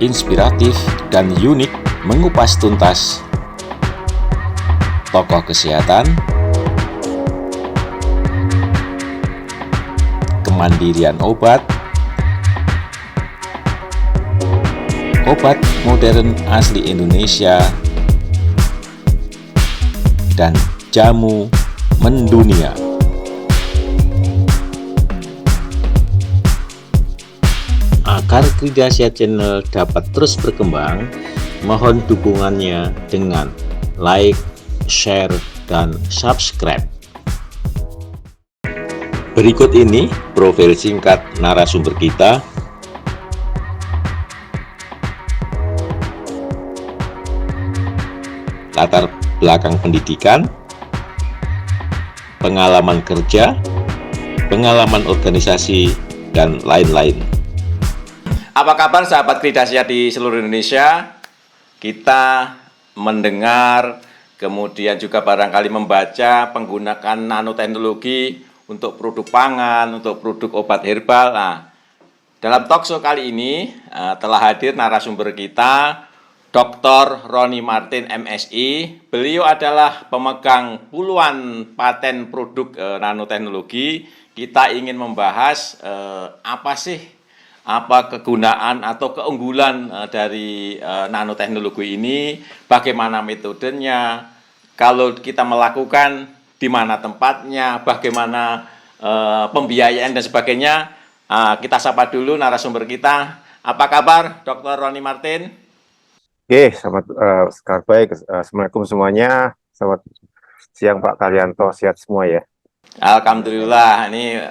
inspiratif dan unik mengupas tuntas tokoh kesehatan, kemandirian obat, obat modern asli Indonesia, dan jamu mendunia. Agar Kridasia Channel dapat terus berkembang, mohon dukungannya dengan like, share, dan subscribe. Berikut ini profil singkat narasumber kita. Latar belakang pendidikan, pengalaman kerja, pengalaman organisasi, dan lain-lain. Apa kabar sahabat Kridasia di seluruh Indonesia? Kita mendengar, kemudian juga barangkali membaca penggunaan nanoteknologi untuk produk pangan, untuk produk obat herbal. Nah, dalam talkshow kali ini telah hadir narasumber kita, Dr. Roni Martin MSI. Beliau adalah pemegang puluhan paten produk nanoteknologi. Kita ingin membahas apa kegunaan atau keunggulan dari nanoteknologi ini, bagaimana metodenya, kalau kita melakukan di mana tempatnya, bagaimana pembiayaan dan sebagainya. Kita sapa dulu narasumber kita. Apa kabar, Dr. Roni Martin? Oke, kabar baik. Assalamualaikum semuanya. Selamat siang Pak Karyanto, sehat semua ya. Alhamdulillah. Ini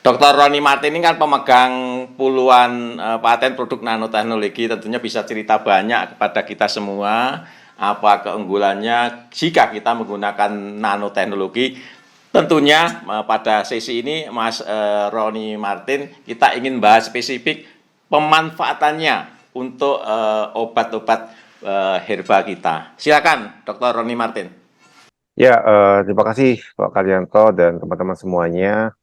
Dr. Roni Martin ini kan pemegang puluhan paten produk nanoteknologi, tentunya bisa cerita banyak kepada kita semua apa keunggulannya jika kita menggunakan nanoteknologi. Tentunya pada sesi ini Mas Roni Martin, kita ingin bahas spesifik pemanfaatannya untuk obat-obat herbal kita. Silakan Dr. Roni Martin. Ya, terima kasih Pak Karyanto dan teman-teman semuanya.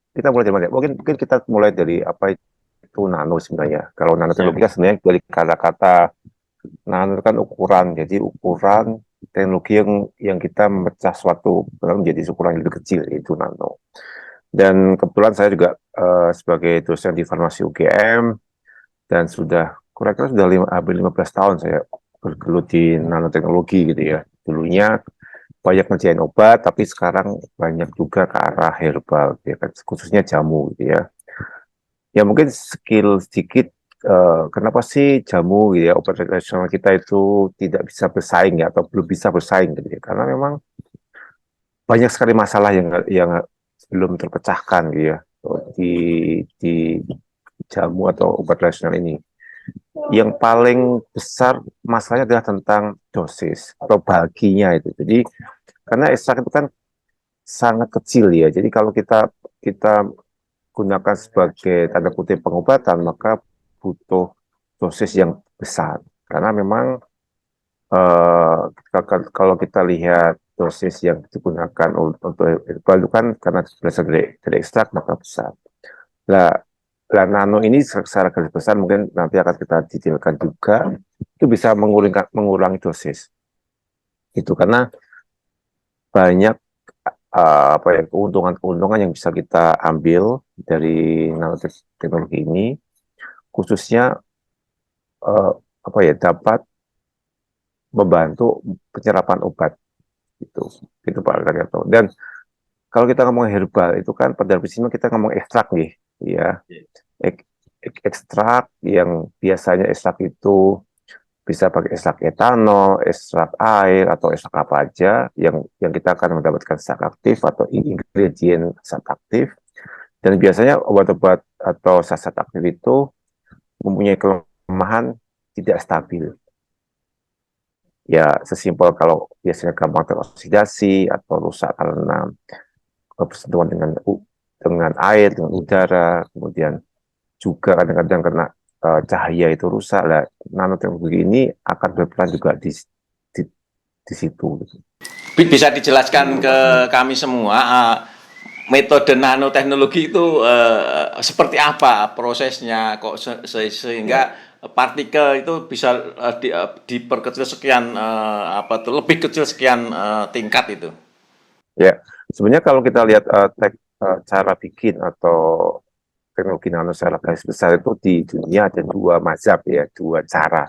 Kita mulai dari mana? Mungkin kita mulai dari apa itu nano sebenarnya. Kalau nanoteknologi kan sebenarnya dari kata-kata nano itu kan ukuran. Jadi ukuran teknologi yang kita memecah suatu menjadi ukuran yang lebih kecil, itu nano. Dan kebetulan saya juga sebagai dosen di farmasi UGM dan kira-kira sudah hampir 15 tahun saya bergelut di nanoteknologi gitu ya. Dulunya banyak ngerjain obat, tapi sekarang banyak juga ke arah herbal, ya kan, khususnya jamu, gitu ya. Ya mungkin skill sedikit, kenapa sih jamu, gitu ya, obat tradisional kita itu tidak bisa bersaing ya, atau belum bisa bersaing, gitu ya. Karena memang banyak sekali masalah yang belum terpecahkan, gitu ya, di jamu atau obat tradisional ini. Yang paling besar masalahnya adalah tentang dosis atau baginya itu. Jadi karena ekstrak itu kan sangat kecil ya. Jadi kalau kita gunakan sebagai tanda kutip pengobatan, maka butuh dosis yang besar. Karena memang kalau kita lihat dosis yang digunakan untuk herbal itu kan karena berasal dari ekstrak maka besar. Nah, nano ini secara garis besar mungkin nanti akan kita detailkan juga, itu bisa mengurangi dosis. Itu karena banyak keuntungan-keuntungan yang bisa kita ambil dari nanoteknologi ini, khususnya dapat membantu penyerapan obat itu Pak Karyanto. Dan kalau kita ngomong herbal itu kan pada prinsipnya kita ngomong ekstrak nih, ya. Ekstrak yang biasanya ekstrak itu bisa pakai ekstrak etanol, ekstrak air, atau ekstrak apa aja yang kita akan mendapatkan zat aktif atau ingredient zat aktif. Dan biasanya obat-obat atau zat aktif itu mempunyai kelemahan tidak stabil. Ya, sesimpel kalau biasanya gampang teroksidasi atau rusak karena bersentuhan dengan air, dengan udara, kemudian juga kadang-kadang kena cahaya itu rusak. Lah, nanoteknologi ini akan berperan juga di situ. Bisa dijelaskan ke kami semua metode nanoteknologi itu seperti apa prosesnya kok sehingga partikel itu bisa diperkecil sekian lebih kecil sekian tingkat itu. Ya, sebenarnya kalau kita lihat cara bikin atau teknologi nano skala garis besar itu di dunia ada dua mazhab ya, dua cara.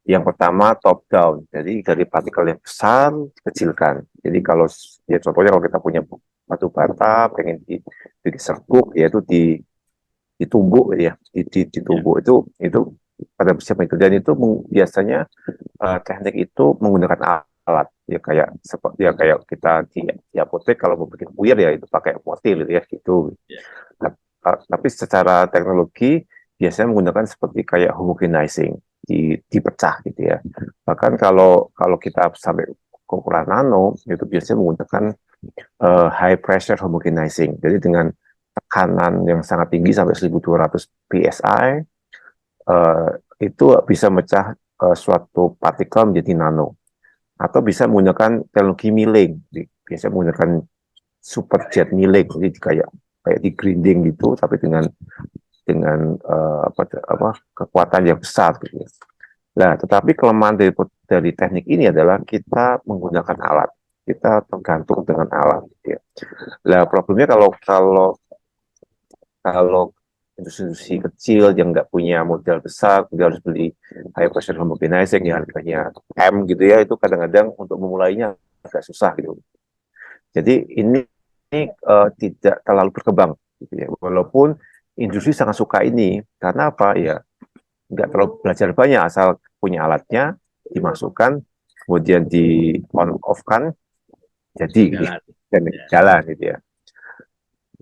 Yang pertama top down, jadi dari partikel yang besar dikecilkan. Jadi kalau ya contohnya kalau kita punya batu bata pengen diserbuk ya itu ditumbuk ya, ditumbuk itu pada prinsip itu dan itu biasanya teknik itu menggunakan alat ya kayak seperti ya kayak kita di apotek kalau mau bikin puyer ya itu pakai mortir ya gitu. Tapi secara teknologi biasanya menggunakan seperti kayak homogenizing dipecah gitu ya. Bahkan kalau kita sampai ke ukuran nano itu biasanya menggunakan high pressure homogenizing. Jadi dengan tekanan yang sangat tinggi sampai 1200 psi itu bisa mecah suatu partikel menjadi nano. Atau bisa menggunakan teknologi milling, biasanya menggunakan superjet milling, jadi kayak di grinding gitu, tapi dengan kekuatan yang besar gitu ya. Nah, tetapi kelemahan dari teknik ini adalah kita menggunakan alat, kita tergantung dengan alat. Gitu ya. Nah, problemnya kalau industri kecil yang nggak punya modal besar, dia harus beli high pressure homogenizing yang harganya M gitu ya, itu kadang-kadang untuk memulainya agak susah gitu. Jadi ini tidak terlalu berkembang gitu ya. Walaupun industri sangat suka ini, karena apa ya? Nggak terlalu belajar banyak, asal punya alatnya, dimasukkan, kemudian di on off kan, jadi gitu, dan jalan gitu ya.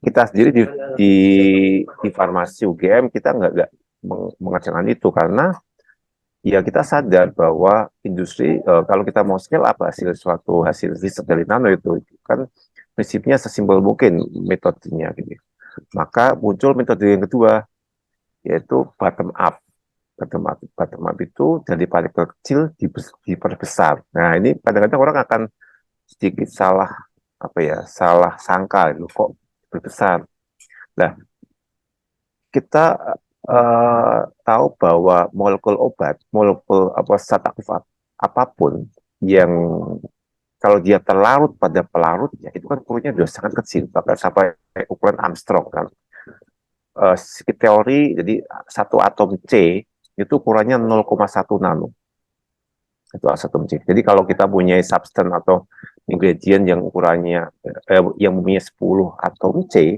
Kita sendiri di farmasi UGM kita nggak mengerjakan itu karena ya kita sadar bahwa industri kalau kita mau scale up hasil riset dari nano itu kan prinsipnya sesimpel mungkin metodenya gitu. Maka muncul metode yang kedua yaitu bottom up. Bottom up itu dari partikel kecil diperbesar. Nah ini kadang-kadang orang akan sedikit salah salah sangka itu kok berbesar. Nah kita tahu bahwa molekul obat, molekul zat aktif apapun yang kalau dia terlarut pada pelarutnya itu kan ukurannya sudah sangat kecil, bahkan sampai ukuran Armstrong kan. Sedikit teori, jadi satu atom C itu ukurannya 0,1 nano. Itu atom C. Jadi kalau kita punya substan atau ingredient yang ukurannya yang mempunyai 10 atom C,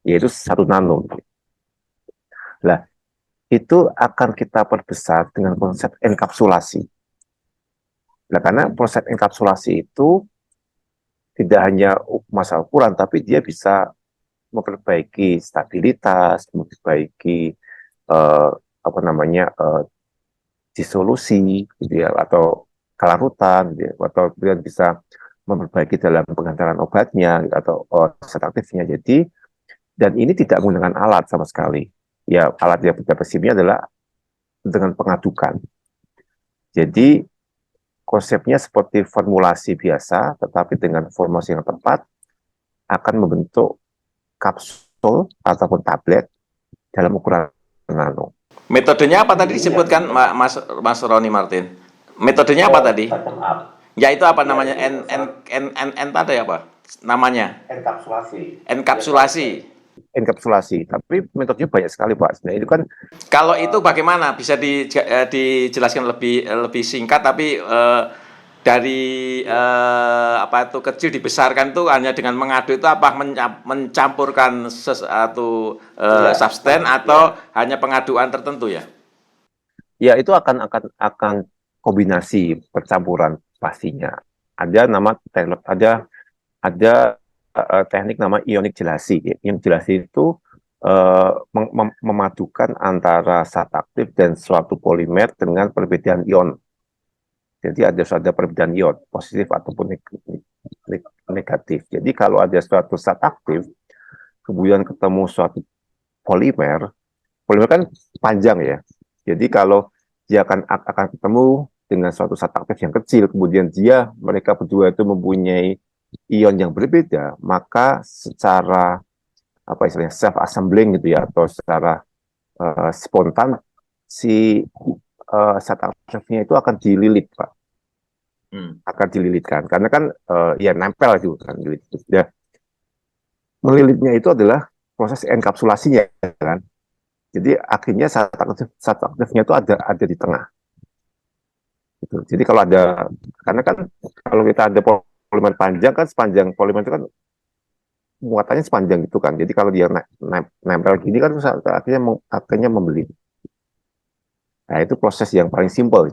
yaitu 1 nano. Nah, itu akan kita perbesar dengan konsep enkapsulasi. Nah, karena proses enkapsulasi itu tidak hanya masalah ukuran, tapi dia bisa memperbaiki stabilitas, memperbaiki disolusi, gitu ya, atau kelarutan, gitu ya, atau kemudian bisa memperbaiki dalam pengantaran obatnya gitu, atau zat aktifnya. Jadi, dan ini tidak menggunakan alat sama sekali. Ya, alat yang kita prinsipnya adalah dengan pengadukan. Jadi, konsepnya seperti formulasi biasa, tetapi dengan formulasi yang tepat, akan membentuk kapsul ataupun tablet dalam ukuran nano. Metodenya apa tadi disebutkan Mas Roni Martin? Metodenya apa tadi? Ya itu apa namanya? N tadi apa? Namanya? Enkapsulasi. Enkapsulasi, tapi metodenya banyak sekali Pak. Nah itu kan kalau itu bagaimana? Bisa dijelaskan lebih singkat tapi dari kecil dibesarkan itu hanya dengan mengadu itu apa mencampurkan sesuatu substan atau hanya pengaduan tertentu ya? Ya itu akan kombinasi percampuran pastinya. Ada teknik nama ionik jelasi. Ionik jelasi itu memadukan antara zat aktif dan suatu polimer dengan perbedaan ion. Jadi ada perbedaan ion, positif ataupun negatif. Jadi kalau ada suatu zat aktif, kemudian ketemu suatu polimer kan panjang ya. Jadi kalau dia akan ketemu dengan suatu zat aktif yang kecil, kemudian mereka berdua itu mempunyai ion yang berbeda, maka secara apa istilahnya self assembling gitu ya, atau secara spontan si zat aktifnya itu akan dililit, Pak. Akan dililitkan karena kan ya nempel itu kan dililit. Ya, melilitnya itu adalah proses enkapsulasinya kan. Jadi akhirnya zat aktifnya itu ada di tengah. Gitu. Jadi kalau ada, karena kan kalau kita ada polimer panjang kan, sepanjang polimer itu kan muatannya sepanjang itu kan. Jadi kalau dia nempel gini kan akhirnya membeli. Nah, itu proses yang paling simpel.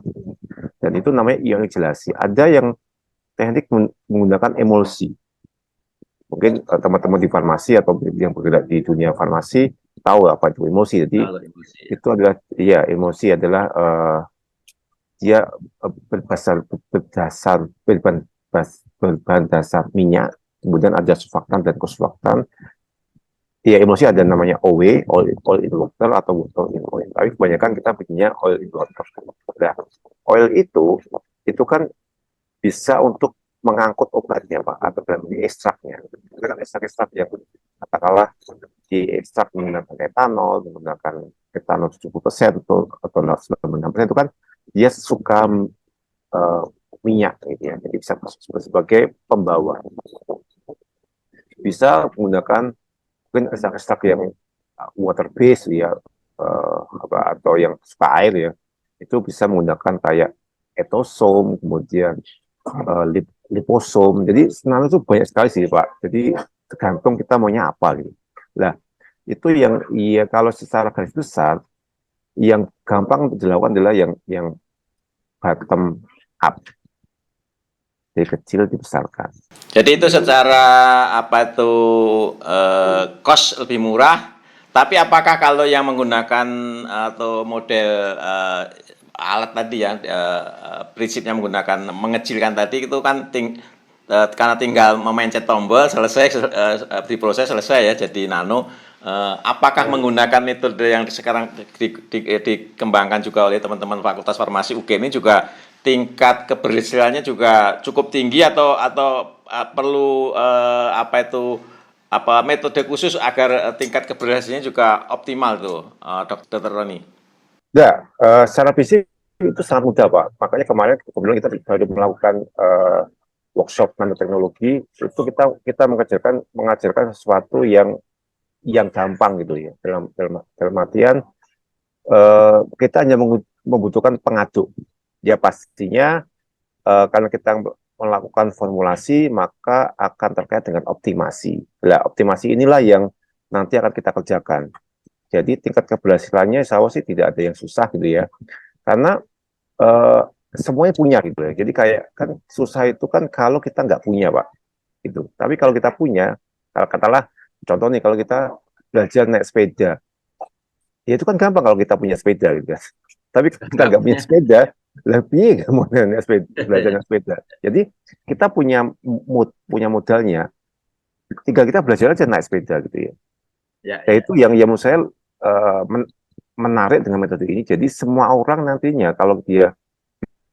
Dan itu namanya ionisasi. Ada yang teknik menggunakan emulsi. Mungkin teman-teman di farmasi atau yang bergerak di dunia farmasi tahu apa itu emulsi. Jadi itu adalah, ya emulsi adalah dia berbahan dasar minyak, kemudian ada surfaktan dan kosurfaktan. Ya, emosi ada namanya OW, oil in water atau water in oil. Tapi kebanyakan kita punya oil in water. Nah, oil itu kan bisa untuk mengangkut obatnya, Pak, atau dalam diekstraknya. Dengan ekstrak-ekstrak yang katakanlah diekstrak menggunakan menggunakan etanol 70% atau 96% itu kan dia suka minyak gitu ya. Jadi bisa sebagai pembawa. Bisa menggunakan mungkin ekstrak yang water based ya, atau yang suka air ya, itu bisa menggunakan kayak etosom, kemudian liposom. Jadi sebenarnya itu banyak sekali sih Pak. Jadi tergantung kita maunya apa gitu. Nah itu yang iya kalau secara garis besar yang gampang untuk dilakukan adalah yang bottom up, dari kecil dibesarkan. Jadi itu secara apa itu cost lebih murah, tapi apakah kalau yang menggunakan atau model alat tadi ya, prinsipnya menggunakan mengecilkan tadi itu kan karena tinggal memencet tombol selesai, diproses selesai ya jadi nano. Apakah menggunakan metode yang sekarang dikembangkan juga oleh teman-teman Fakultas Farmasi UGM ini juga tingkat keberhasilannya juga cukup tinggi atau perlu metode khusus agar tingkat keberhasilannya juga optimal tuh, Dr. Roni? Ya, secara fisik itu sangat mudah Pak. Makanya kemarin kebetulan kita baru melakukan workshop nanoteknologi, itu kita mengajarkan sesuatu yang gampang gitu ya. Dalam artian kita hanya membutuhkan pengaduk. Ya pastinya karena kita melakukan formulasi maka akan terkait dengan optimasi. Nah, optimasi inilah yang nanti akan kita kerjakan. Jadi tingkat keberhasilannya saya sih tidak ada yang susah gitu ya. Karena semuanya punya gitu ya. Jadi kayak kan susah itu kan kalau kita nggak punya Pak. Gitu. Tapi kalau kita punya, katakanlah contoh nih kalau kita belajar naik sepeda, ya itu kan gampang kalau kita punya sepeda gitu kan. Tapi kita nggak punya sepeda, lebih nggak mau naik sepeda, belajar naik sepeda. Jadi kita punya modalnya, tinggal kita belajar aja naik sepeda gitu ya. Ya itu yang menurut saya menarik dengan metode ini. Jadi semua orang nantinya kalau dia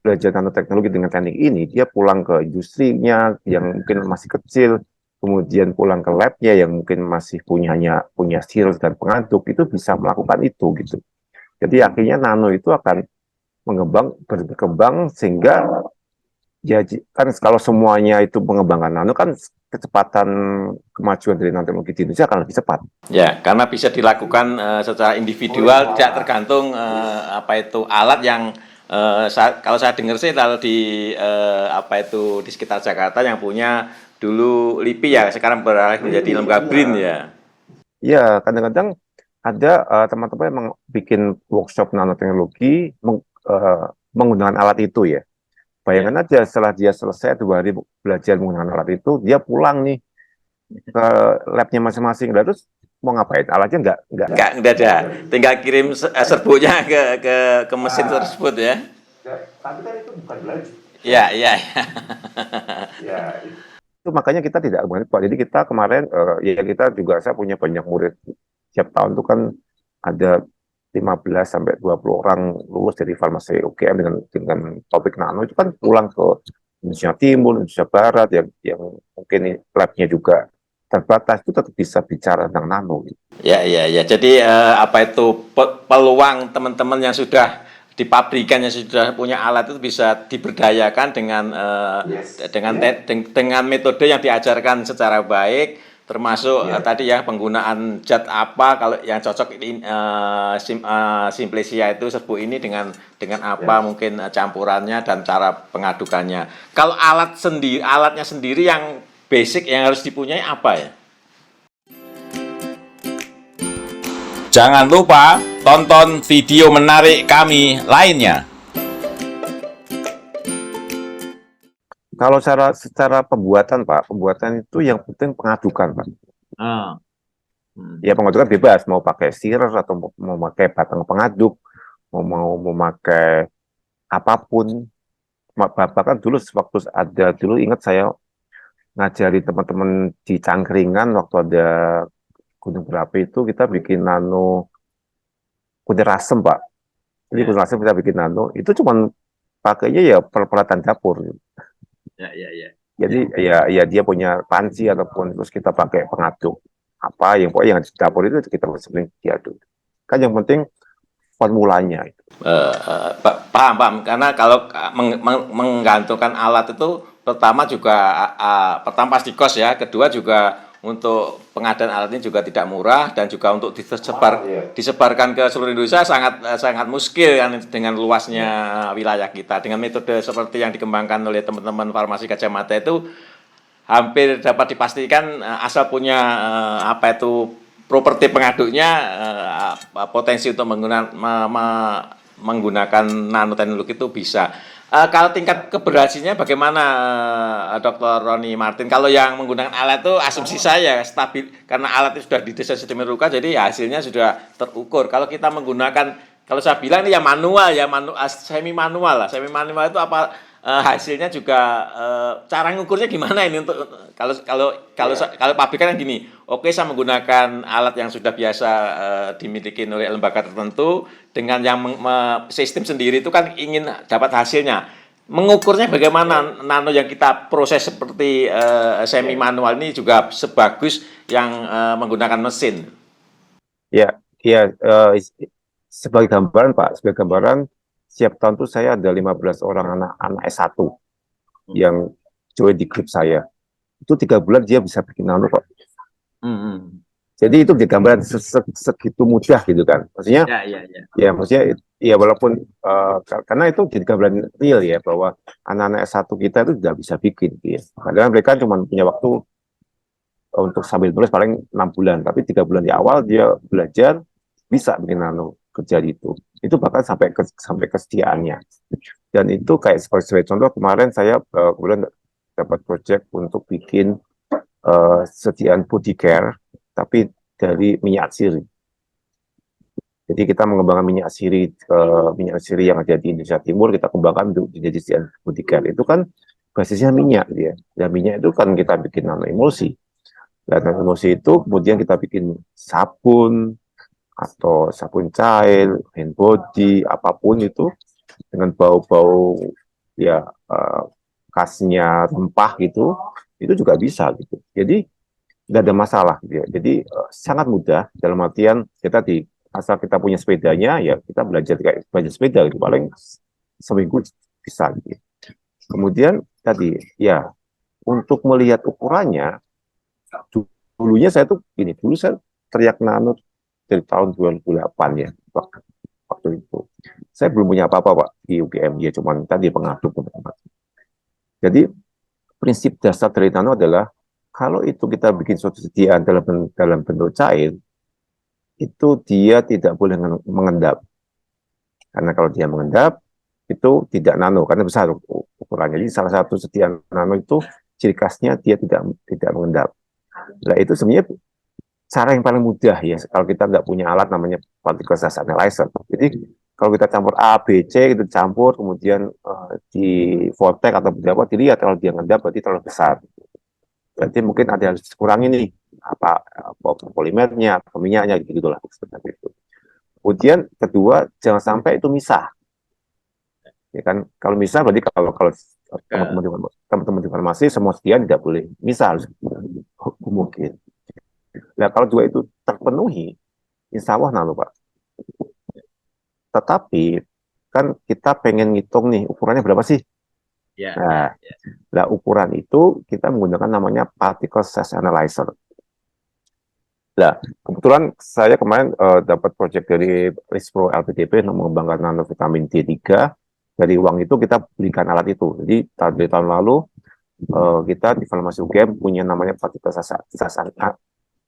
belajar nanoteknologi dengan teknik ini, dia pulang ke industrinya yang mungkin masih kecil, kemudian pulang ke labnya yang mungkin masih punya skills dan pengaduk, itu bisa melakukan itu gitu. Jadi akhirnya nano itu akan berkembang sehingga ya kan kalau semuanya itu mengembangkan nano kan kecepatan kemajuan dari nanoteknologi di Indonesia akan lebih cepat. Ya, karena bisa dilakukan secara individual, tidak tergantung alat yang kalau saya dengar sih kalau di di sekitar Jakarta yang punya dulu LIPI ya, sekarang beralih menjadi lembaga BRIN ya. Ya, kadang-kadang ada teman-teman yang bikin workshop nanoteknologi menggunakan alat itu ya. Bayangkan aja setelah dia selesai 2 hari belajar menggunakan alat itu, dia pulang nih ke labnya masing-masing. Terus mau ngapain? Alatnya nggak ada. Tinggal kirim serbuknya ke mesin tersebut ya. Tapi kan itu bukan belajar. Ya. Ya, itu makanya kita tidak Pak. Jadi kita kemarin ya kita juga saya punya banyak murid tiap tahun itu kan ada 15 sampai 20 orang lulus dari farmasi UGM dengan topik nano itu kan pulang ke Indonesia Timur, Indonesia Barat, yang mungkin labnya juga terbatas, itu tetap bisa bicara tentang nano. Ya, ya, ya. Jadi apa itu peluang teman-teman yang sudah di pabrikan yang sudah punya alat itu bisa diberdayakan dengan dengan metode yang diajarkan secara baik, termasuk tadi ya penggunaan zat apa kalau yang cocok ini Simplesia itu serbuk ini dengan apa mungkin campurannya dan cara pengadukannya. Kalau alatnya sendiri yang basic yang harus dipunyai apa ya? Jangan lupa tonton video menarik kami lainnya. Kalau secara pembuatan, Pak, pembuatan itu yang penting pengadukan, Pak. Ya pengadukan bebas, mau pakai stirrer atau mau pakai batang pengaduk, mau memakai apapun. Bahkan dulu waktu ada dulu ingat saya ngajari teman-teman di Cangkringan waktu ada gunung berapi itu kita bikin nano kunir asem, Pak. Jadi kunir asem kita bikin nano, itu cuman pakainya ya peralatan dapur. Ya. Jadi ya dia punya panci ataupun terus kita pakai pengaduk apa yang pokoknya yang di dapur itu kita sering diaduk. Kan yang penting formulanya. Paham. Karena kalau menggantungkan alat itu pertama juga pertama pasti kos ya, kedua juga untuk pengadaan alat ini juga tidak murah dan juga untuk disebarkan ke seluruh Indonesia sangat muskil kan dengan luasnya wilayah kita. Dengan metode seperti yang dikembangkan oleh teman-teman farmasi Gajah Mada itu hampir dapat dipastikan asal punya apa itu properti pengaduknya potensi untuk menggunakan nanoteknologi itu bisa. Kalau tingkat keberhasilannya bagaimana, Dr. Roni Martin? Kalau yang menggunakan alat itu asumsi saya stabil karena alat itu sudah didesain sedemikian rupa, jadi hasilnya sudah terukur. Kalau kita menggunakan, kalau saya bilang ini ya manual semi manual lah. Semi manual itu apa hasilnya juga cara ngukurnya gimana ini untuk kalau pabrikan yang gini. Oke, saya menggunakan alat yang sudah biasa dimiliki oleh lembaga tertentu dengan yang sistem sendiri itu kan ingin dapat hasilnya. Mengukurnya bagaimana nano yang kita proses seperti semi manual ini juga sebagus yang menggunakan mesin. Ya, sebagai gambaran, Pak, setiap tahun tuh saya ada 15 orang anak S1 yang join di grup saya. Itu 3 bulan dia bisa bikin nano, Pak. Jadi itu digambaran segitu mudah gitu kan. Maksudnya, maksudnya ya walaupun karena itu jadi gambaran real ya bahwa anak-anak S1 kita itu tidak bisa bikin. Gitu ya. Padahal mereka cuma punya waktu untuk sambil nulis paling 6 bulan, tapi 3 bulan di awal dia belajar bisa bikin nano kerja itu bahkan sampai kesediaannya. Dan itu kayak sebagai contoh kemarin saya kemudian dapat project untuk bikin sediaan body care tapi dari minyak sirih. Jadi kita mengembangkan minyak sirih yang ada di Indonesia Timur kita kembangkan untuk jadi sediaan body care. Itu kan basisnya minyak dia. Dan minyak itu kan kita bikin nano emulsi. Dan nano emulsi itu kemudian kita bikin sabun atau sabun cair, hand body, apapun itu dengan bau-bau ya khasnya rempah gitu, itu juga bisa gitu. Jadi nggak ada masalah gitu ya. Jadi sangat mudah dalam artian asal kita punya sepedanya ya kita belajar kayak belajar sepeda gitu paling seminggu bisa gitu. Kemudian tadi ya untuk melihat ukurannya dulunya saya tuh gini, dulu saya teriak nano dari tahun 2008 ya waktu itu. Saya belum punya apa-apa, Pak, di UGM, ya cuman tadi pengaduk teman-teman. Jadi prinsip dasar dari nano adalah kalau itu kita bikin suatu sediaan dalam bentuk cair, itu dia tidak boleh mengendap. Karena kalau dia mengendap, itu tidak nano, karena besar ukurannya. Jadi salah satu sediaan nano itu ciri khasnya dia tidak mengendap. Nah itu sebenarnya cara yang paling mudah ya, kalau kita nggak punya alat namanya particle size analyzer. Jadi kalau kita campur A, B, C, kita campur, kemudian di vortex atau berapa, dilihat kalau dia ngendap berarti terlalu besar. Berarti mungkin ada yang harus dikurangi nih, apa polimernya, atau minyaknya, gitu-gitulah. Seperti itu. Kemudian kedua, jangan sampai itu misah. Ya kan, kalau misah berarti kalau teman-teman farmasi semua sekian tidak boleh. Misal, mungkin. Nah, kalau dua itu terpenuhi, insya Allah nano, Pak. Tetapi, kan kita pengen ngitung nih, ukurannya berapa sih? Ya, Nah, nah ukuran itu kita menggunakan namanya particle size analyzer. Nah, kebetulan saya kemarin dapat proyek dari Rispro LPDP untuk mengembangkan nanovitamin D3. Dari uang itu kita belikan alat itu. Jadi dari tahun lalu kita di Farmasi UGM punya namanya particle size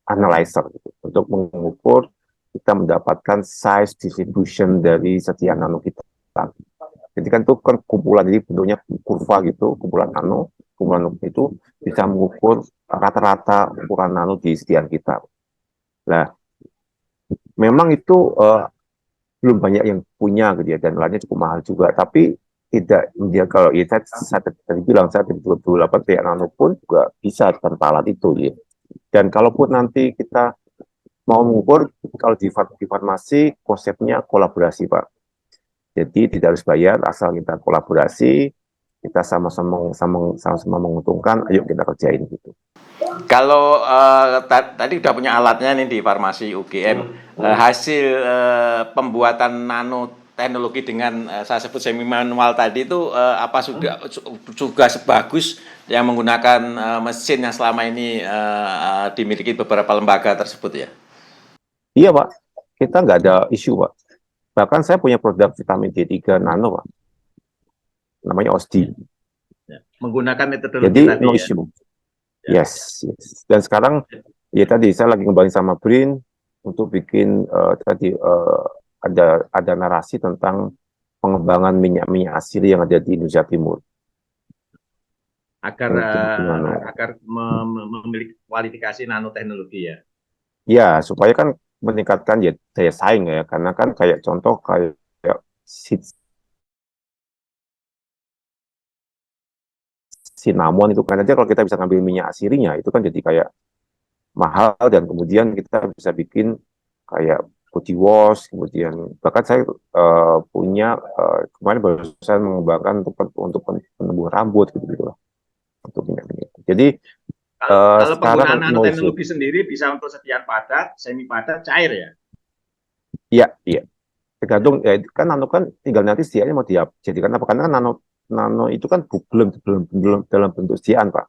analyzer gitu, untuk mengukur kita mendapatkan size distribution dari setiap nano kita. Jadi kan itu kan kumpulan, jadi bentuknya kurva gitu, kumpulan nano itu bisa mengukur rata-rata ukuran nano di setiap kita. Nah, memang itu belum banyak yang punya gitu ya, dan alatnya cukup mahal juga. Tapi tidak, dia kalau ya, saya tadi bilang saya di 28 pihak nano pun juga bisa tanpa alat itu ya. Dan kalaupun nanti kita mau mengukur, kalau di farmasi konsepnya kolaborasi, Pak. Jadi tidak harus bayar, asal kita kolaborasi, kita sama-sama menguntungkan, ayo kita kerjain gitu. Kalau tadi udah punya alatnya nih di Farmasi UGM, hasil pembuatan nanoteknologi dengan saya sebut semi manual tadi itu apa sudah juga sebagus yang menggunakan mesin yang selama ini dimiliki beberapa lembaga tersebut ya? Iya, Pak, kita nggak ada isu, Pak. Bahkan saya punya produk vitamin D3 nano, Pak. Namanya OSDI. Ya. Menggunakan metodologi Jadi tadi no ya? issue. Yes, yes. Dan sekarang ya tadi saya lagi ngembangin sama BRIN untuk bikin tadi ada narasi tentang pengembangan minyak-minyak asli yang ada di Indonesia Timur. Agar memiliki kualifikasi nanoteknologi ya? Ya, supaya kan meningkatkan ya daya saing ya, karena kan kayak contoh kayak cinnamon itu kan aja kalau kita bisa ngambil minyak aslinya itu kan jadi kayak mahal, dan kemudian kita bisa bikin kayak body wash, kemudian bahkan saya punya kemarin barusan mengembangkan untuk penumbuh rambut gitu lah, untuk minyak-minyak. Jadi kalau sekarang penggunaan nanoteknologi sendiri bisa untuk setiap padat, semi padat, cair ya? Iya, iya. Tergantung ya, kan nano kan tinggal nanti sediaannya mau dijadikan apa, karena kan nano itu kan belum dalam bentuk sediaan, Pak.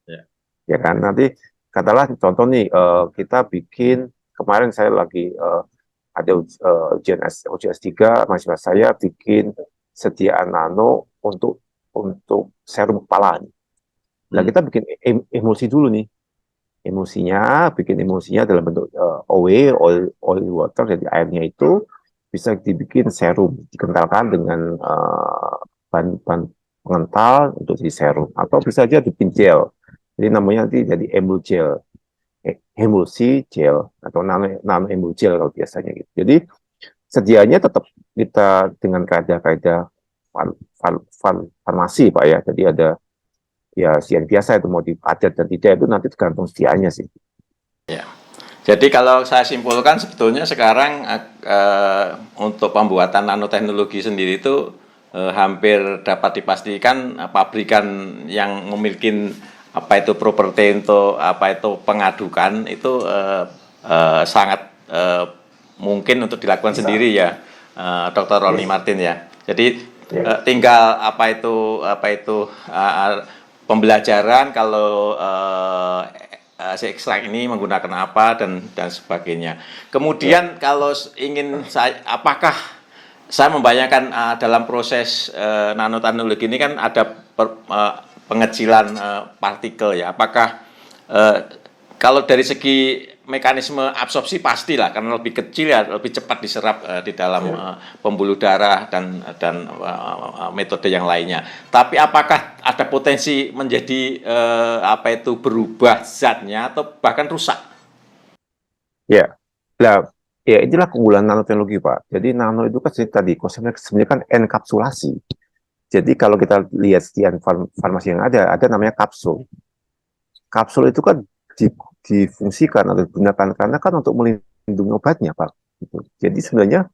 Ya. Ya kan, nanti katalah contoh nih kita bikin, kemarin saya lagi ada ujian S3, mahasiswa saya bikin sediaan nano untuk serum kepala. Nah, kita bikin emulsi dulu nih. Bikin emulsinya dalam bentuk oil water, jadi airnya itu bisa dibikin serum, dikentalkan dengan bahan pengental untuk jadi serum, atau bisa aja bikin gel. Jadi namanya nanti jadi emulgel, emulsi gel atau nano emulgel kalau biasanya gitu. Jadi sedianya tetap kita dengan kaedah-kaedah farmasi, Pak ya. Jadi ada ya yang biasa itu mau dipadat dan tidak itu nanti tergantung sedianya sih. Ya. Jadi kalau saya simpulkan sebetulnya sekarang untuk pembuatan nanoteknologi sendiri itu hampir dapat dipastikan pabrikan yang memiliki apa itu properti untuk apa itu pengadukan itu sangat mungkin untuk dilakukan sendiri ya, Dr. Roni Martin ya. Jadi tinggal apa itu pembelajaran kalau si ekstrak ini menggunakan apa dan sebagainya. Kemudian kalau ingin saya, apakah saya membayangkan dalam proses nanoteknologi ini kan ada pengecilan partikel ya. Apakah kalau dari segi mekanisme absorpsi pastilah karena lebih kecil ya lebih cepat diserap di dalam pembuluh darah dan metode yang lainnya. Tapi apakah ada potensi menjadi berubah zatnya atau bahkan rusak? Ya, nah, ya inilah keunggulan nanoteknologi, Pak. Jadi nano itu kan tadi konsepnya sebenarnya kan enkapsulasi. Jadi kalau kita lihat sekian farmasi yang ada namanya kapsul. Kapsul itu kan difungsikan atau digunakan karena kan untuk melindungi obatnya, Pak. Jadi sebenarnya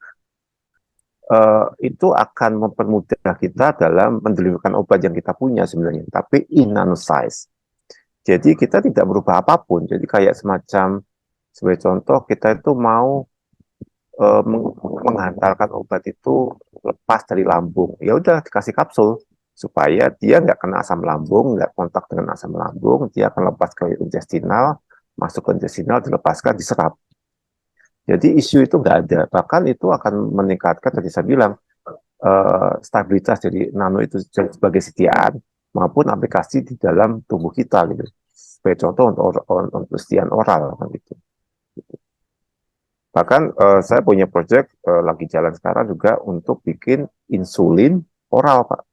itu akan mempermudah kita dalam mendeliverkan obat yang kita punya sebenarnya, tapi in nano size. Jadi kita tidak berubah apapun. Jadi kayak semacam sebagai contoh kita itu mau menghantarkan obat itu lepas dari lambung. Ya udah dikasih kapsul supaya dia nggak kena asam lambung, nggak kontak dengan asam lambung, dia akan lepas ke intestinal, masuk ke intestinal, dilepaskan, diserap. Jadi isu itu nggak ada. Bahkan itu akan meningkatkan, tadi saya bilang, stabilitas dari nano itu sebagai setiaan maupun aplikasi di dalam tubuh kita gitu. Sebagai contoh untuk kesetiaan oral kan gitu. Bahkan saya punya proyek lagi jalan sekarang juga untuk bikin insulin oral, Pak.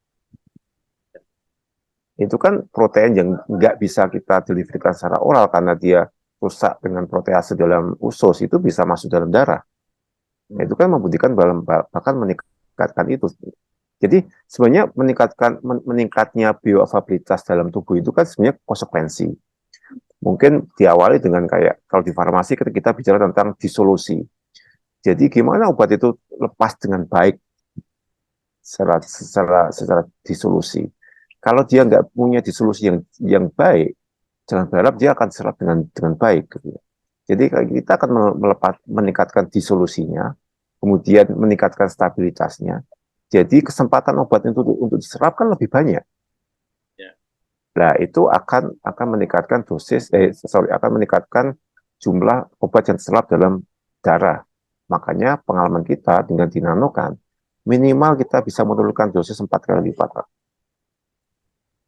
Itu kan protein yang nggak bisa kita deliverkan secara oral karena dia rusak dengan protease dalam usus, itu bisa masuk dalam darah. Nah, itu kan membuktikan bahkan meningkatkan itu. Jadi sebenarnya meningkatnya bioavailabilitas dalam tubuh itu kan sebenarnya konsekuensi. Mungkin diawali dengan kayak kalau di farmasi kita bicara tentang disolusi. Jadi gimana obat itu lepas dengan baik secara disolusi. Kalau dia nggak punya disolusi yang baik, jangan berharap dia akan serap dengan baik. Gitu. Jadi kita akan meningkatkan disolusinya, kemudian meningkatkan stabilitasnya. Jadi kesempatan obat itu untuk diserap kan lebih banyak. Nah, itu akan meningkatkan akan meningkatkan jumlah obat yang terserap dalam darah. Makanya pengalaman kita dengan dinanokan, minimal kita bisa menurunkan dosis 4 kali lipat.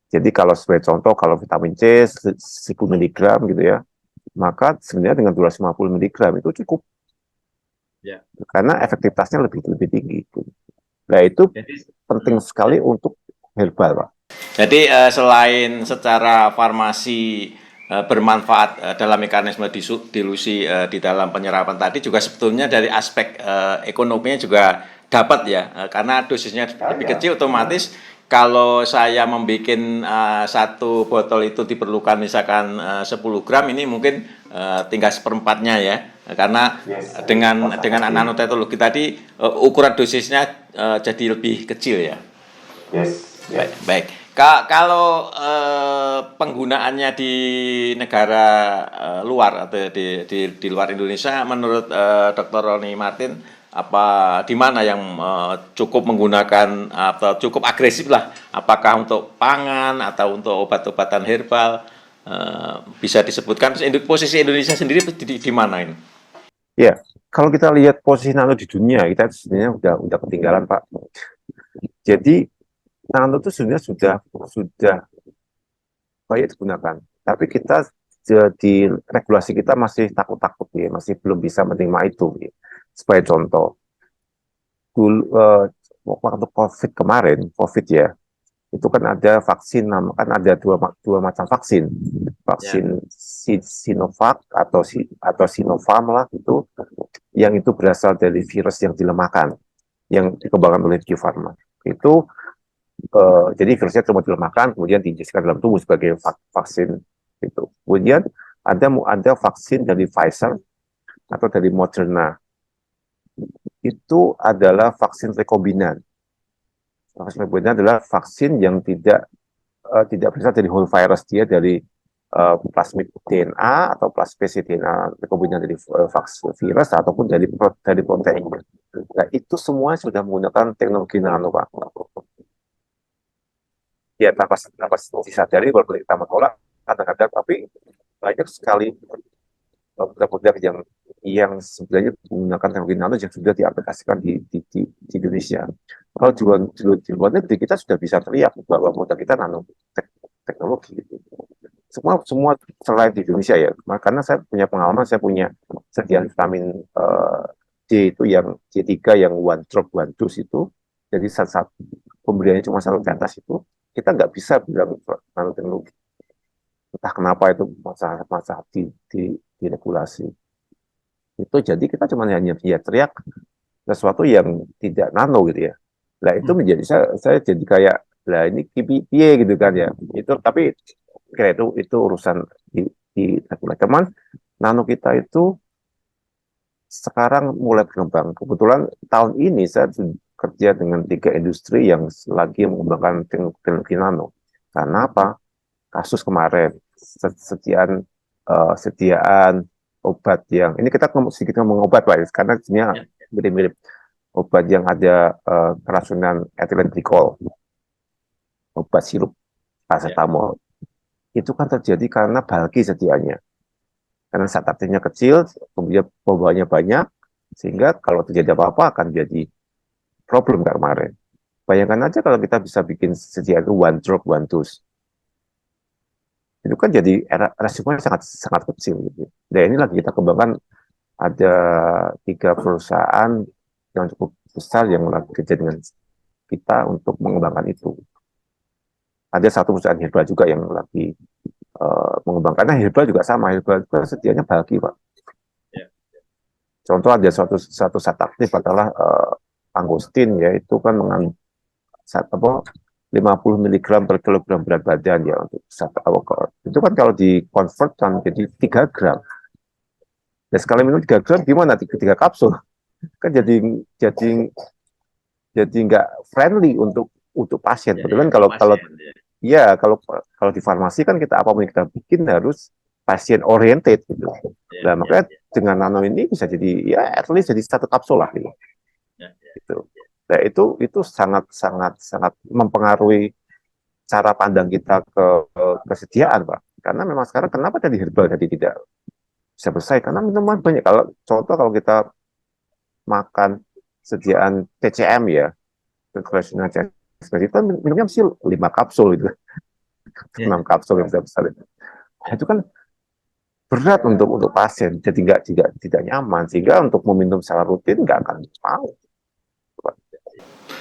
Jadi kalau sebagai contoh, kalau vitamin C 10 mg gitu ya, maka sebenarnya dengan durasi 50 mg itu cukup. Ya. Karena efektivitasnya lebih tinggi. Nah, itu penting sekali untuk herbal, Pak. Jadi selain secara farmasi bermanfaat dalam mekanisme dilusi di dalam penyerapan tadi, juga sebetulnya dari aspek ekonominya juga dapat ya, karena dosisnya lebih kecil, otomatis kalau saya membuat satu botol itu diperlukan misalkan 10 gram, ini mungkin tinggal seperempatnya ya, karena dengan nanoteknologi tadi ukuran dosisnya jadi lebih kecil ya. Baik. Kalau penggunaannya di negara luar atau di luar Indonesia, menurut Dr. Roni Martin, apa di mana yang cukup menggunakan atau cukup agresif lah? Apakah untuk pangan atau untuk obat-obatan herbal? Bisa disebutkan posisi Indonesia sendiri di mana ini? Ya, kalau kita lihat posisi nano di dunia, kita sebenarnya udah ketinggalan, Pak. Jadi nano itu sebenarnya sudah banyak digunakan, tapi kita di regulasi kita masih takut-takut ya, masih belum bisa menerima itu. Ya. Sebagai contoh, dulu waktu COVID ya, itu kan ada vaksin, kan ada dua macam vaksin Sinovac atau Sinopharm lah itu, yang itu berasal dari virus yang dilemahkan, yang dikembangkan oleh Bio Farma. Itu jadi virusnya cuma dilemahkan, kemudian diinjeksikan dalam tubuh sebagai vaksin itu. Kemudian ada vaksin dari Pfizer atau dari Moderna. Itu adalah vaksin rekombinan. Vaksin rekombinan adalah vaksin yang tidak berasal dari whole virus, dia dari plasmid DNA atau spesies DNA rekombinan dari vaksin virus ataupun dari proteinnya. Nah, itu semua sudah menggunakan teknologi nano, Pak. Ya, tanpa disadari walaupun kita menolak kadang-kadang, tapi banyak sekali produk-produk yang sebenarnya menggunakan teknologi nano yang sudah diaplikasikan di Indonesia. Kalau di luar negeri kita sudah bisa terlihat bahwa produk kita nano teknologi. Semua selain di Indonesia ya, karena saya punya pengalaman, saya punya sediaan vitamin D itu yang D3 yang one drop one dose itu, jadi satu pemberiannya cuma 1 tetes itu, kita nggak bisa bilang nanoteknologi. Entah kenapa itu masalah di regulasi. Itu jadi kita cuma hanya teriak sesuatu yang tidak nano gitu ya. Nah itu menjadi saya jadi kayak, lah ini piye gitu kan ya. Itu tapi kira itu urusan di regulasi. Teman nano kita itu sekarang mulai berkembang. Kebetulan tahun ini saya bekerja dengan 3 industri yang lagi mengembangkan teknologi nano. Karena apa? Kasus kemarin, sediaan obat yang, ini kita sedikit ngomong obat Pak, karena sebenarnya mirip-mirip obat yang ada keracunan ethylene glycol, obat sirup paracetamol. Itu kan terjadi karena bulky sediaannya. Karena zat aktifnya kecil, kemudian pembawanya banyak, sehingga kalau terjadi apa-apa akan jadi problem kayak kemarin. Bayangkan aja kalau kita bisa bikin sediaan itu one drug, one dose. Itu kan jadi resikonya sangat kecil gitu. Dan ini lagi kita kembangkan, ada 3 perusahaan yang cukup besar yang lagi kerja dengan kita untuk mengembangkan itu. Ada 1 perusahaan herbal juga yang lagi mengembangkan. Karena herbal juga sama, herbal juga sedianya bulky Pak. Contoh ada satu zat aktif adalah angostin, ya itu kan mengandung 50 mg per kilogram berat badan ya untuk zat alkohol. Itu kan kalau di convert kan jadi 3 gram. Dan sekali minum 3 gram gimana? 3 kapsul. Kan jadi nggak friendly untuk pasien. Betul kan kalau di farmasi kan kita apapun yang kita bikin harus pasien oriented gitu. Nah, makanya dengan nano ini bisa jadi ya at least jadi 1 kapsul lah gitu. Gitu. Nah, itu sangat mempengaruhi cara pandang kita ke kesediaan, Pak. Karena memang sekarang kenapa tadi herbal tadi tidak bisa bersaing? Karena minuman banyak. Kalau kita makan sediaan TCM ya, recreational itu kan minumnya mesti 5 kapsul gitu. 6 kapsul yang besar itu. Nah, itu kan berat untuk pasien, jadi tidak nyaman, sehingga untuk meminum secara rutin nggak akan mau.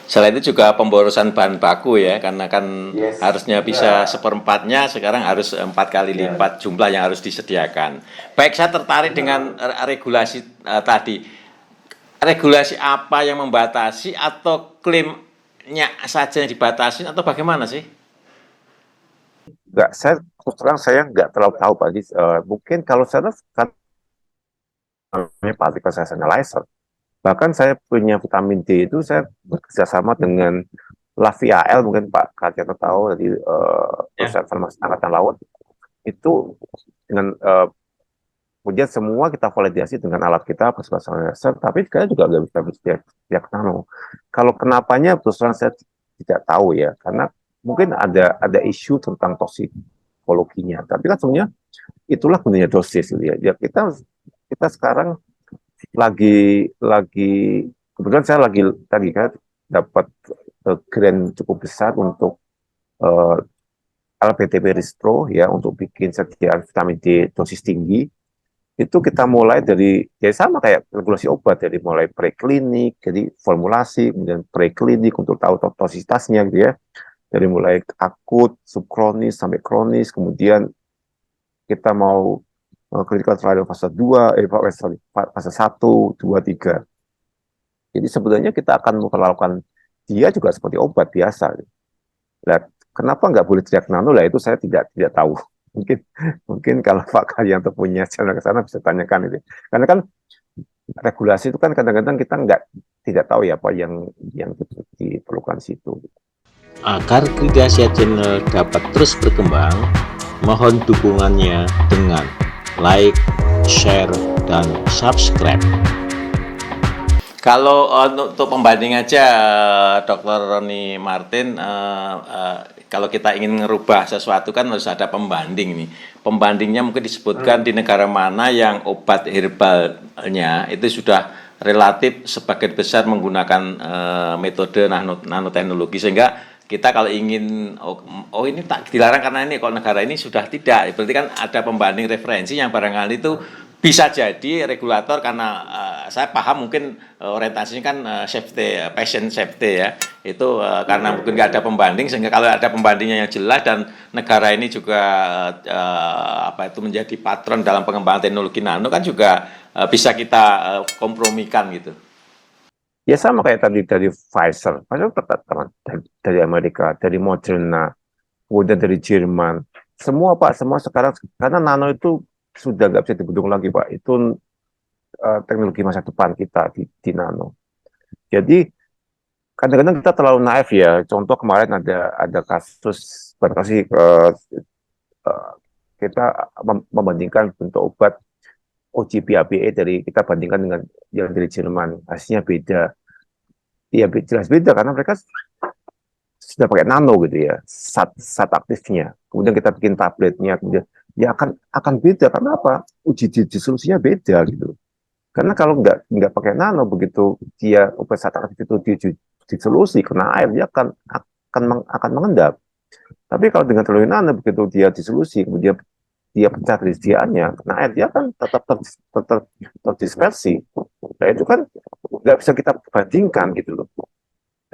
Selain itu juga pemborosan bahan baku ya, karena kan harusnya bisa 1/4-nya, sekarang harus 4 kali lipat jumlah yang harus disediakan. Baik, saya tertarik dengan regulasi tadi. Regulasi apa yang membatasi atau klaimnya saja yang dibatasi atau bagaimana sih? Nggak, terus terang saya nggak terlalu tahu Pak. Mungkin kalau saya kan namanya particle size analyzer. Bahkan saya punya vitamin D itu saya bekerja sama dengan LAVIAL, mungkin Pak Kartianto tahu, dari perusahaan farmasi angkatan laut. Itu dengan kemudian semua kita validasi dengan alat kita, particle size analyzer, tapi kita juga nggak bisa berpihak nano. Kalau kenapanya terus terang saya tidak tahu ya, karena mungkin ada isu tentang toksikologinya. Tapi kan sebenarnya itulah gunanya dosis gitu ya. Ya kita sekarang lagi kebetulan saya lagi tadi kan dapat grant cukup besar untuk LPTP Rispro ya, untuk bikin sediaan vitamin D dosis tinggi. Itu kita mulai dari ya sama kayak regulasi obat, dari mulai preklinik, jadi formulasi, kemudian preklinik untuk tahu toksiktasnya gitu ya. Dari mulai akut, subkronis sampai kronis, kemudian kita mau clinical trial fase 2, fase 1, 2, 3. Jadi sebenarnya kita akan melakukan dia juga seperti obat biasa. Nah, kenapa nggak boleh teriak nano? Lah itu saya tidak tahu. Mungkin kalau Pak Karyanto punya channel ke sana bisa tanyakan itu. Karena kan regulasi itu kan kadang-kadang kita tidak tahu ya apa yang diperlukan situ. Agar Kridasia Channel dapat terus berkembang, mohon dukungannya dengan like, share, dan subscribe. Kalau untuk pembanding aja, Dr. Roni Martin, kalau kita ingin merubah sesuatu kan harus ada pembanding nih. Pembandingnya mungkin disebutkan di negara mana yang obat herbalnya itu sudah relatif sebagian besar menggunakan metode nanoteknologi, sehingga kita kalau ingin ini tak dilarang karena ini, kalau negara ini sudah tidak, berarti kan ada pembanding referensi yang barangkali itu bisa jadi regulator, karena saya paham mungkin orientasinya kan safety, patient safety ya, itu karena mungkin nggak ada pembanding, sehingga kalau ada pembandingnya yang jelas dan negara ini juga menjadi patron dalam pengembangan teknologi nano, kan juga bisa kita kompromikan gitu. Ya sama kayak tadi dari Pfizer dari Amerika, dari Moderna, kemudian dari Jerman, semua Pak, semua sekarang karena nano itu sudah nggak bisa dibendung lagi Pak, itu teknologi masa depan kita di nano. Jadi kadang-kadang kita terlalu naif ya. Contoh kemarin ada kasus berkasih eh, kita membandingkan bentuk obat OGPABE dari kita bandingkan dengan yang dari Jerman, hasilnya beda. Iya jelas beda karena mereka sudah pakai nano gitu ya, zat aktifnya. Kemudian kita bikin tabletnya, kemudian ya akan beda karena apa? Uji disolusinya beda gitu. Karena kalau nggak pakai nano, begitu dia obat zat aktif itu disolusi kena air, dia akan mengendap. Tapi kalau dengan telur nano, begitu dia disolusi, kemudian dia pecah disediaannya, kena air, dia kan tetap terdispersi. Nah itu kan nggak bisa kita bandingkan gitu loh.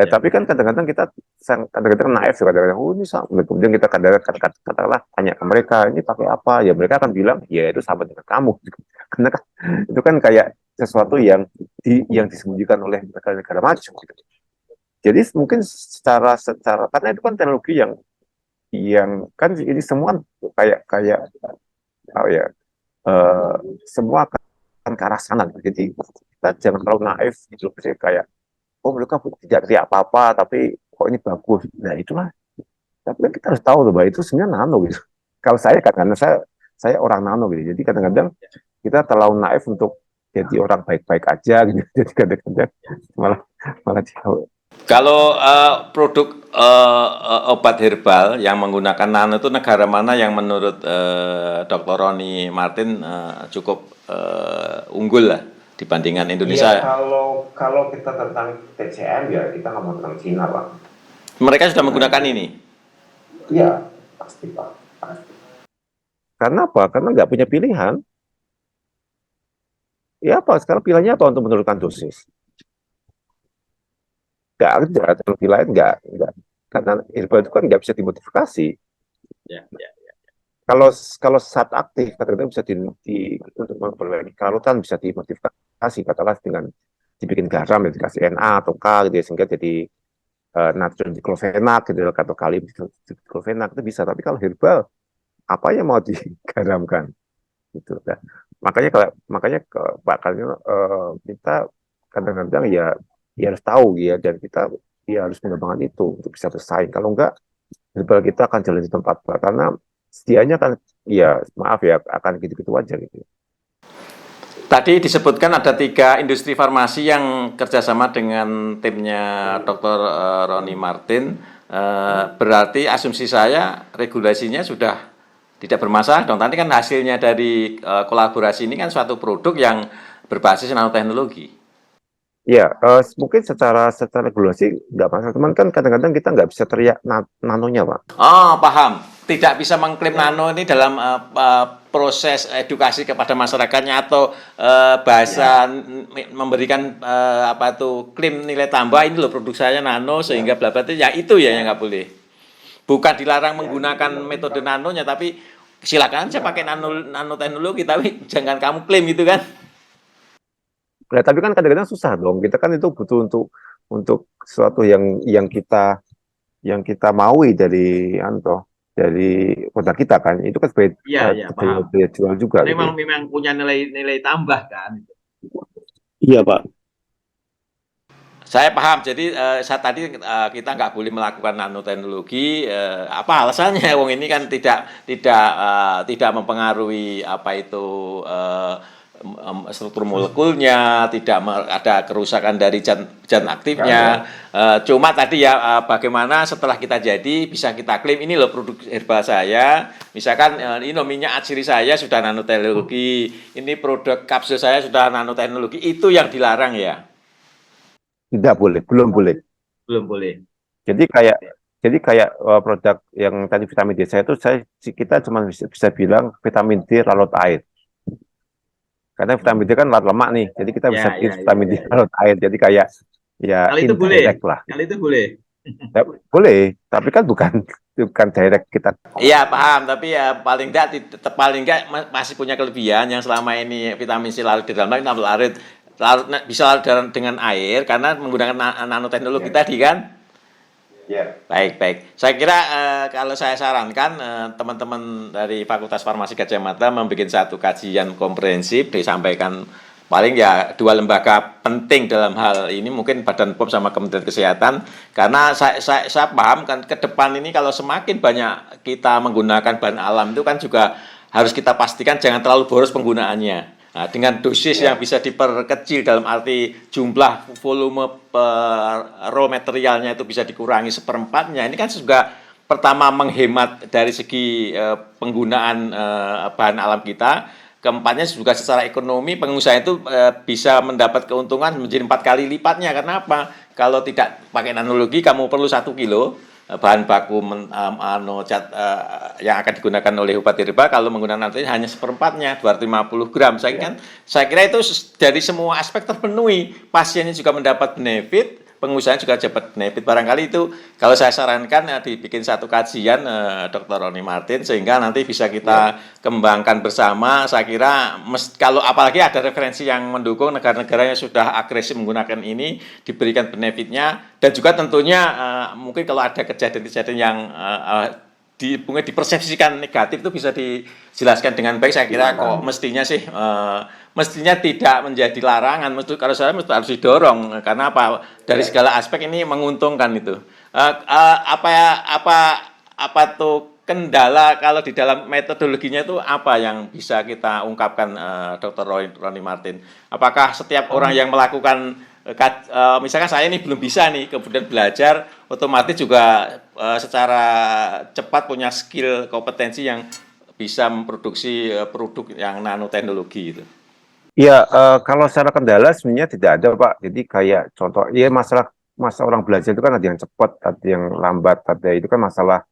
Tapi kan kadang-kadang kita kadang-kadang naif, kadang-kadang ini sama. Kemudian kita kadang-kadang katakanlah tanya ke mereka ini pakai apa, ya mereka akan bilang ya itu sama dengan kamu. Karena kan itu kan kayak sesuatu yang disembunyikan oleh negara-negara maju. Gitu. Jadi mungkin secara karena itu kan teknologi yang kan ini semua kayak oh ya semua akan ke arah sana. Jadi kita jangan terlalu naif gitu, kayak oh mereka tidak ngerti apa-apa tapi kok ini bagus. Nah itulah. Tapi kan kita harus tahu loh bahwa itu sebenarnya nano gitu. Kalau saya kan karena saya orang nano gitu. Jadi kadang-kadang kita terlalu naif untuk jadi orang baik-baik aja gitu. Jadi kadang-kadang malah malah jauh. Kalau produk obat herbal yang menggunakan nano itu negara mana yang menurut Dr. Roni Martin cukup unggul lah dibandingkan Indonesia? Iya, kalau kita tentang TCM ya kita ngomong tentang Cina, Pak. Mereka sudah menggunakan ini? Iya, pasti, Pak. Pasti. Karena apa? Karena nggak punya pilihan. Ya apa? Sekarang pilihannya apa untuk menurunkan dosis? Nggak ada. Teknologi lain nggak. Karena herbal itu kan nggak bisa dimodifikasi. Ya, ya. Kalau zat aktif kadang-kadang bisa untuk memperbaiki kelarutan bisa dimodifikasi, katakanlah dengan dibikin garam, ya, dikasih Na atau K gitu ya, sehingga jadi natrium diklofenak gitu atau kalium diklofenak itu bisa. Tapi kalau herbal apa yang mau digaramkan gitu. Nah, makanya Pak Kalino kita kadang-kadang ya harus tahu ya, dan kita harus mengembangkan itu untuk bisa bersaing. Kalau enggak herbal kita akan jalan di tempat, karena sedianya kan ya maaf ya akan gitu-gitu aja gitu. Tadi disebutkan ada 3 industri farmasi yang kerjasama dengan timnya Dr. Roni Martin. Berarti asumsi saya regulasinya sudah tidak bermasalah dong. Tadi kan hasilnya dari kolaborasi ini kan suatu produk yang berbasis nanoteknologi. Ya, mungkin secara regulasi nggak masalah, cuman kan kadang-kadang kita nggak bisa teriak nanonya, Pak. Oh, paham. Tidak bisa mengklaim nano ini dalam proses edukasi kepada masyarakatnya atau bahasa memberikan apa tuh klaim nilai tambah ini loh produk saya nano sehingga bla bla ya itu ya yang nggak boleh. Bukan dilarang menggunakan metode nanonya tapi silakan aja pakai nanoteknologi tapi jangan kamu klaim itu kan. Nah, tapi kan kadang-kadang susah dong. Kita kan itu butuh untuk sesuatu yang kita maui dari produk kita kan. Itu kan sebagai daya jual juga. Memang punya nilai tambah kan. Iya, Pak. Saya paham. Jadi saat tadi kita nggak boleh melakukan nanoteknologi. Apa alasannya? Wong ini kan tidak mempengaruhi apa itu struktur molekulnya, tidak ada kerusakan dari zat aktifnya. Cuma tadi ya bagaimana setelah kita jadi bisa kita klaim ini loh produk herbal saya. Misalkan ini minyak atsiri saya sudah nanoteknologi, ini produk kapsul saya sudah nanoteknologi. Itu yang dilarang ya. Tidak boleh, belum boleh. Belum boleh. Jadi kayak produk yang tadi vitamin D saya itu kita cuma bisa bilang vitamin D larut air. Karena vitamin D kan larut lemak nih, jadi kita bisa bikin vitamin D larut air. Jadi kayak ya indirect lah. Kalau itu boleh. Ya, boleh, tapi kan bukan direct kita. Iya paham, tapi ya paling enggak masih punya kelebihan yang selama ini vitamin C larut di dalam air, larut bisa larut dengan air karena menggunakan nanoteknologi tadi kan. Baik. Saya kira kalau saya sarankan teman-teman dari Fakultas Farmasi Gadjah Mada membuat satu kajian komprehensif disampaikan paling ya dua lembaga penting dalam hal ini mungkin Badan POM sama Kementerian Kesehatan, karena saya paham kan ke depan ini kalau semakin banyak kita menggunakan bahan alam itu kan juga harus kita pastikan jangan terlalu boros penggunaannya. Nah, dengan dosis yang bisa diperkecil dalam arti jumlah volume raw materialnya itu bisa dikurangi seperempatnya. Ini kan juga pertama menghemat dari segi penggunaan bahan alam kita. Keempatnya juga secara ekonomi pengusaha itu bisa mendapat keuntungan menjadi 4 kali lipatnya. Karena apa? Kalau tidak pakai nanologi kamu perlu 1 kilo bahan baku yang akan digunakan oleh Bupati Reba, kalau menggunakan nanti hanya seperempatnya 250 gram. Saya kira itu dari semua aspek terpenuhi. Pasiennya juga mendapat benefit, pengusaha juga dapat benefit. Barangkali itu kalau saya sarankan dibikin satu kajian Dr. Roni Martin sehingga nanti bisa kita kembangkan bersama. Saya kira kalau apalagi ada referensi yang mendukung negara-negara yang sudah agresif menggunakan ini diberikan benefitnya, dan juga tentunya mungkin kalau ada kejadian-kejadian yang mungkin dipersepsikan negatif itu bisa dijelaskan dengan baik. Saya kira kok mestinya sih mestinya tidak menjadi larangan. Kalau saya harus didorong, karena apa? Dari segala aspek ini menguntungkan itu. Apa tuh kendala kalau di dalam metodologinya itu apa yang bisa kita ungkapkan, Dr. Roni Martin? Apakah setiap orang yang melakukan misalkan saya ini belum bisa nih, kemudian belajar, otomatis juga secara cepat punya skill kompetensi yang bisa memproduksi produk yang nanoteknologi itu. Iya, kalau secara kendala sebenarnya tidak ada, Pak. Jadi kayak contoh, ya masa orang belajar itu kan ada yang cepat, ada yang lambat, ada itu kan masalah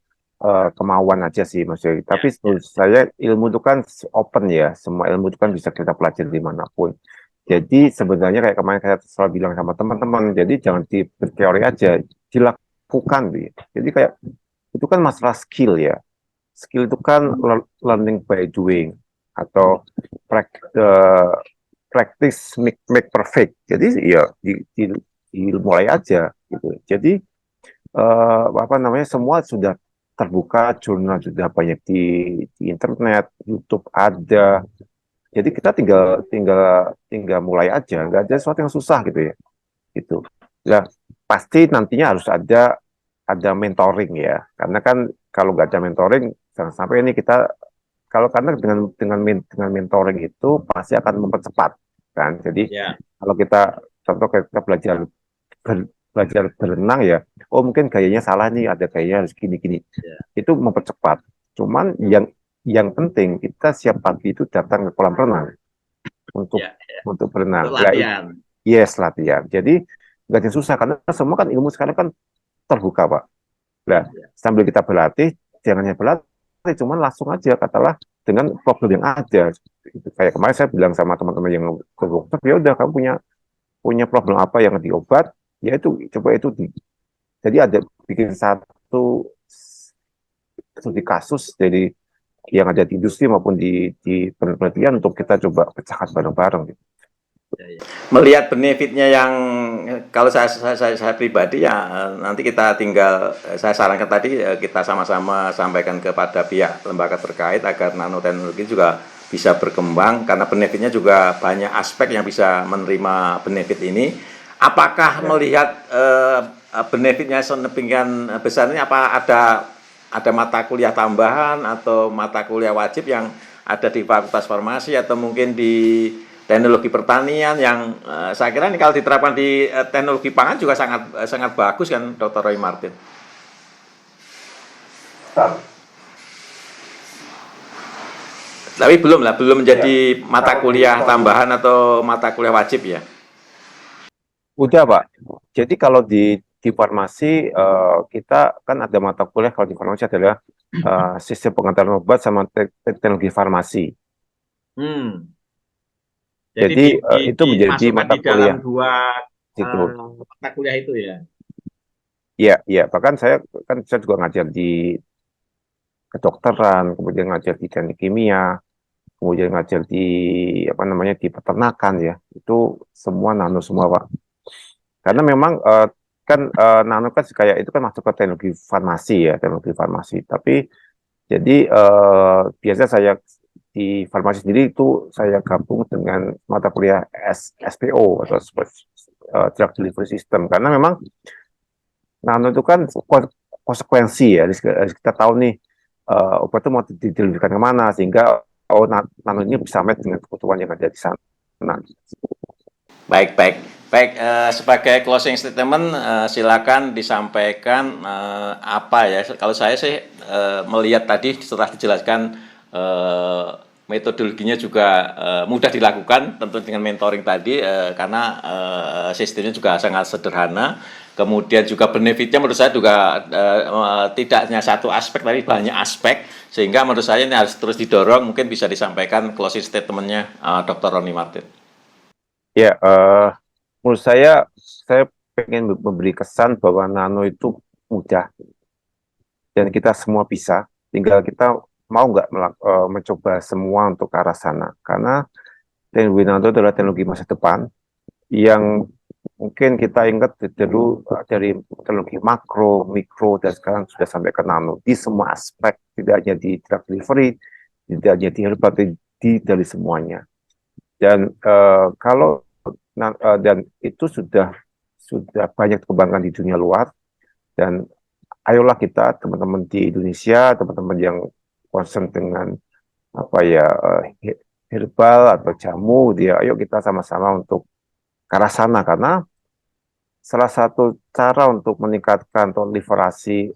kemauan aja sih maksudnya. Tapi menurut saya ilmu itu kan open ya, semua ilmu itu kan bisa kita pelajari dimanapun. Jadi sebenarnya kayak kemarin saya selalu bilang sama teman-teman, jadi jangan berteori aja, dilakukan gitu. Jadi kayak itu kan masalah skill ya. Skill itu kan learning by doing atau practice make perfect. Jadi ya mulai aja gitu. Jadi apa namanya, semua sudah terbuka, jurnal sudah banyak di internet, YouTube ada. Jadi kita tinggal mulai aja, nggak ada sesuatu yang susah gitu ya. Gitu. Ya pasti nantinya harus ada mentoring ya. Karena kan kalau nggak ada mentoring, jangan sampai ini kita karena dengan mentoring itu pasti akan mempercepat kan. Jadi kalau kita contoh kita belajar berenang ya, oh mungkin gayanya salah nih, ada gayanya harus gini-gini. Itu mempercepat. Cuman yang penting kita siap pagi itu datang ke kolam renang untuk berenang. Latihan. Yes, latihan. Jadi nggak ada susah karena semua kan ilmu sekarang kan terbuka, Pak. Nah, sambil kita berlatih, jangan hanya berlatih, cuman langsung aja katalah dengan problem yang ada. Kayak kemarin saya bilang sama teman-teman yang ke dokter, ya udah kamu punya problem apa yang diobat, ya itu coba itu jadi ada bikin satu kasus dari yang ada di industri maupun di penelitian untuk kita coba pecahkan bareng-bareng gitu. Melihat benefitnya yang kalau saya pribadi ya nanti kita tinggal saya sarankan tadi kita sama-sama sampaikan kepada pihak lembaga terkait agar nanoteknologi juga bisa berkembang, karena benefitnya juga banyak aspek yang bisa menerima benefit ini. Apakah melihat benefitnya sedemikian besar ini, apa ada mata kuliah tambahan atau mata kuliah wajib yang ada di Fakultas Farmasi atau mungkin di teknologi pertanian yang saya kira ini kalau diterapkan di teknologi pangan juga sangat bagus kan, Dr. Roy Martin? Tapi belum menjadi mata kuliah tambahan atau mata kuliah wajib ya? Udah, Pak. Jadi kalau di farmasi kita kan ada mata kuliah, kalau di farmasi adalah sistem pengantaran obat sama teknologi farmasi. Jadi itu menjadi mata kuliah dalam dua gitu. mata kuliah itu ya. Iya. Bahkan saya juga ngajar di kedokteran, kemudian ngajar di teknik kimia, kemudian ngajar di di peternakan ya. Itu semua nano semua, Pak. Karena memang nano kan kayak itu kan masuk ke teknologi farmasi ya, teknologi farmasi. Tapi jadi biasa saya di farmasi sendiri itu saya gabung dengan mata kuliah SPO atau Drug Delivery System, karena memang nano itu kan konsekuensi ya. Kita tahu nih obat itu mau dideliverkan kemana, sehingga nano ini bisa match dengan kebutuhan yang ada di sana. Baik. Sebagai closing statement, silakan disampaikan apa ya. Kalau saya sih melihat tadi setelah dijelaskan metodologinya juga mudah dilakukan, tentu dengan mentoring tadi, karena sistemnya juga sangat sederhana. Kemudian juga benefitnya menurut saya juga tidak hanya satu aspek, tapi banyak aspek. Sehingga menurut saya ini harus terus didorong. Mungkin bisa disampaikan closing statement-nya Dr. Roni Martin. Ya, menurut saya pengen memberi kesan bahwa nano itu mudah dan kita semua bisa, tinggal kita mau nggak mencoba semua untuk ke arah sana, karena teknologi nano adalah teknologi masa depan yang mungkin kita ingat dulu dari teknologi makro, mikro, dan sekarang sudah sampai ke nano di semua aspek, tidak hanya di drug delivery, tidak hanya di herbal, dari semuanya. Dan dan itu sudah banyak dikembangkan di dunia luar, dan ayolah kita teman-teman di Indonesia, teman-teman yang concern dengan herbal atau jamu, ayo kita sama-sama untuk ke arah sana, karena salah satu cara untuk meningkatkan proliferasi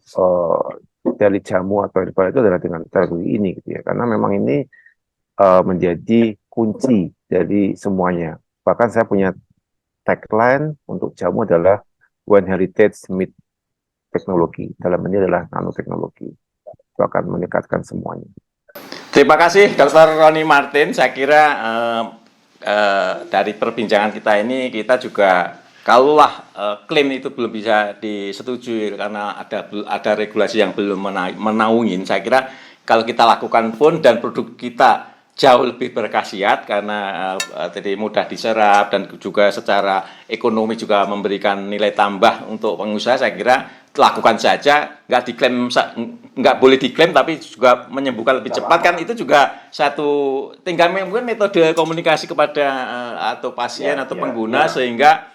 dari jamu atau herbal itu adalah dengan teknologi ini, gitu ya, karena memang ini menjadi kunci dari semuanya. Bahkan saya punya tagline untuk jamu adalah One Heritage Meet Teknologi. Dalam ini adalah nanoteknologi. Itu akan meningkatkan semuanya. Terima kasih Dr. Roni Martin. Saya kira dari perbincangan kita ini, kita juga kalaulah klaim itu belum bisa disetujui karena ada regulasi yang belum menaungin, saya kira kalau kita lakukan pun dan produk kita jauh lebih berkhasiat karena jadi mudah diserap dan juga secara ekonomi juga memberikan nilai tambah untuk pengusaha, saya kira lakukan saja, nggak boleh diklaim tapi juga menyembuhkan lebih cepat, kan itu juga satu, tinggal mungkin metode komunikasi kepada atau pasien atau pengguna sehingga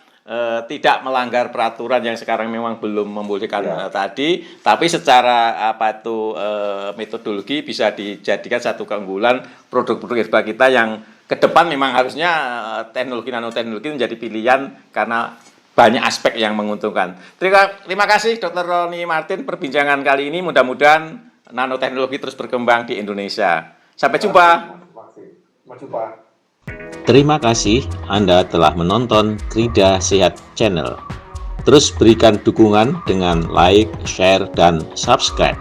tidak melanggar peraturan yang sekarang memang belum membolehkan tadi, tapi secara metodologi bisa dijadikan satu keunggulan produk-produk herbal kita yang ke depan memang harusnya teknologi nanoteknologi menjadi pilihan karena banyak aspek yang menguntungkan. Terima kasih Dr. Roni Martin perbincangan kali ini, mudah-mudahan nanoteknologi terus berkembang di Indonesia. Sampai jumpa. Terima kasih Anda telah menonton Krida Sehat Channel. Terus berikan dukungan dengan like, share, dan subscribe.